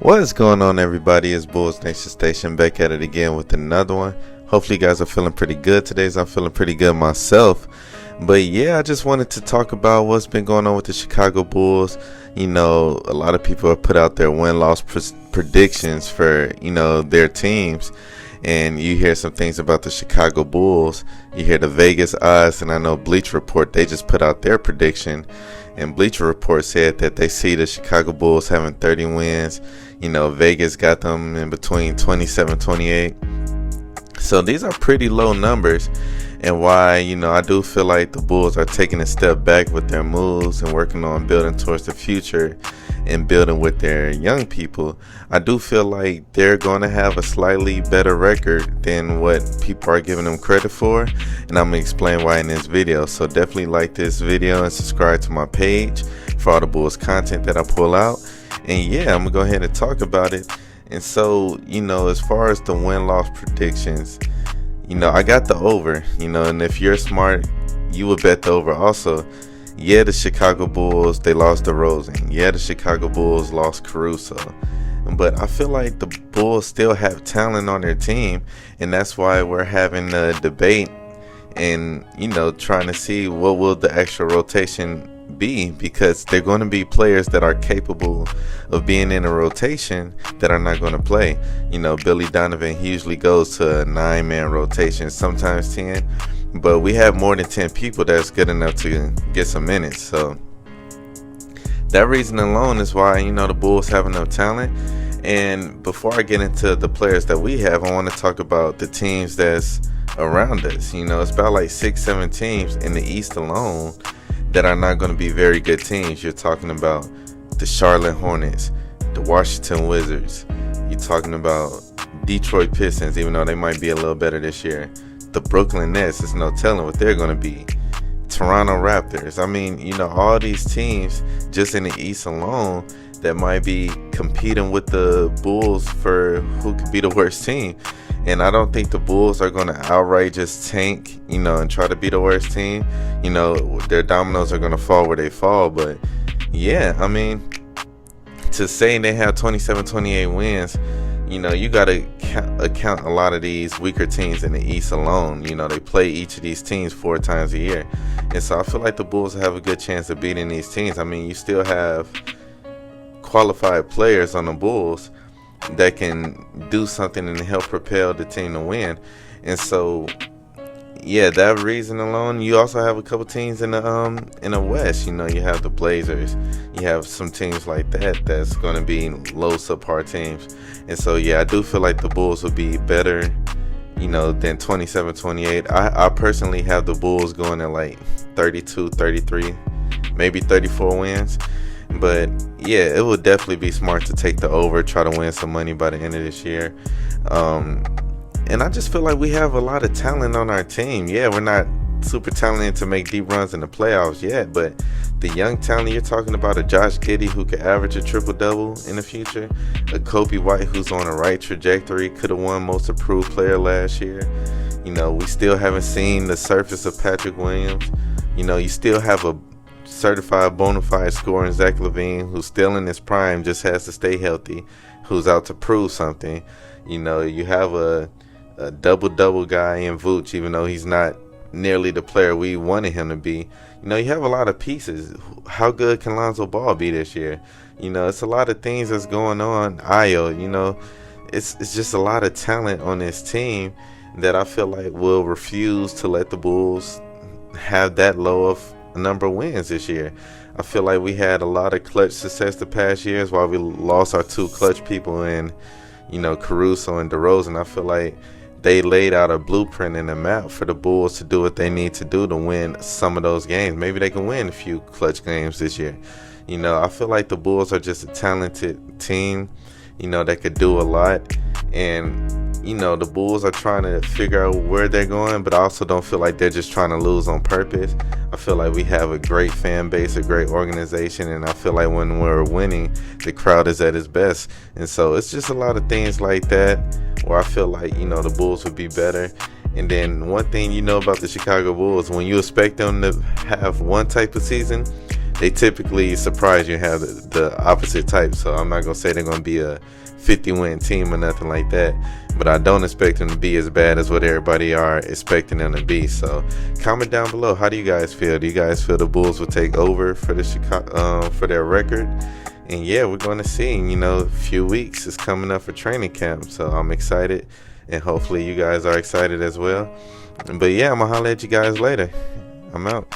What is going on, everybody? It's Bulls Nation Station back at it again with another one. Hopefully you guys are feeling pretty good today, as I'm feeling pretty good myself. But yeah, I just wanted to talk about what's been going on with the Chicago Bulls. A lot of people have put out their win-loss predictions for, their teams. And you hear some things about the Chicago Bulls. You hear the Vegas odds, and I know Bleacher Report, they just put out their prediction. And Bleacher Report said that they see the Chicago Bulls having 30 wins. Vegas got them in between 27, 28. So these are pretty low numbers. And why, I do feel like the Bulls are taking a step back with their moves and working on building towards the future and building with their young people. I do feel like they're going to have a slightly better record than what people are giving them credit for, and I'm going to explain why in this video. So definitely like this video and subscribe to my page for all the Bulls content that I pull out. And yeah, I'm going to go ahead and talk about it. And so, as far as the win-loss predictions, I got the over, and if you're smart, you would bet the over also. Yeah, the Chicago Bulls, they lost DeRozan. Yeah, the Chicago Bulls lost Caruso. But I feel like the Bulls still have talent on their team, and that's why we're having a debate and, trying to see what will the extra rotation be, because they're going to be players that are capable of being in a rotation that are not going to play. Billy Donovan, he usually goes to a 9-man rotation, sometimes 10. But we have more than 10 people that's good enough to get some minutes. So that reason alone is why, the Bulls have enough talent. And before I get into the players that we have, I want to talk about the teams that's around us. It's about like 6-7 teams in the East alone that are not going to be very good teams. You're talking about the Charlotte Hornets, the Washington Wizards. You're talking about Detroit Pistons, even though they might be a little better this year. The Brooklyn Nets, there's no telling what they're going to be. Toronto Raptors. All these teams just in the East alone that might be competing with the Bulls for who could be the worst team. And I don't think the Bulls are going to outright just tank, and try to be the worst team. Their dominoes are going to fall where they fall. But yeah, to say they have 27, 28 wins, you got to account a lot of these weaker teams in the East alone. They play each of these teams 4 times a year. And so I feel like the Bulls have a good chance of beating these teams. You still have qualified players on the Bulls that can do something and help propel the team to win. And so, yeah, that reason alone, you also have a couple teams in the West. You have the Blazers. You have some teams like that that's going to be low subpar teams. And so, yeah, I do feel like the Bulls will be better, than 27, 28. I personally have the Bulls going at like 32, 33, maybe 34 wins. But yeah, it would definitely be smart to take the over, try to win some money by the end of this year. And I just feel like we have a lot of talent on our team. Yeah, we're not super talented to make deep runs in the playoffs yet, but the young talent, you're talking about a Josh Giddey who could average a triple-double in the future, a Kobe White who's on the right trajectory, could have won Most Improved Player last year. We still haven't seen the surface of Patrick Williams. You still have a certified bona fide scorer in Zach LaVine, who's still in his prime, just has to stay healthy, who's out to prove something. You have a double-double guy in Vooch, even though he's not nearly the player we wanted him to be. You have a lot of pieces. How good can Lonzo Ball be this year? It's a lot of things that's going on. Ayo, it's just a lot of talent on this team that I feel like will refuse to let the Bulls have that low of a number of wins this year. I feel like we had a lot of clutch success the past years while we lost our 2 clutch people in, Caruso and DeRozan. I feel like they laid out a blueprint and a map for the Bulls to do what they need to do to win some of those games. Maybe they can win a few clutch games this year. I feel like the Bulls are just a talented team, that could do a lot. And the Bulls are trying to figure out where they're going, but I also don't feel like they're just trying to lose on purpose. I feel like we have a great fan base, a great organization, and I feel like when we're winning, the crowd is at its best. And so it's just a lot of things like that where I feel like, the Bulls would be better. And then one thing about the Chicago Bulls, when you expect them to have one type of season, they typically surprise you and have the opposite type. So I'm not gonna say they're gonna be a 50-win team or nothing like that, but I don't expect them to be as bad as what everybody are expecting them to be. So comment down below, how do you guys feel? Do you guys feel the Bulls will take over for the Chicago for their record? And yeah, we're going to see. You know, a few weeks is coming up for training camp, so I'm excited, and hopefully you guys are excited as well. But yeah, I'm gonna holler at you guys later. I'm out.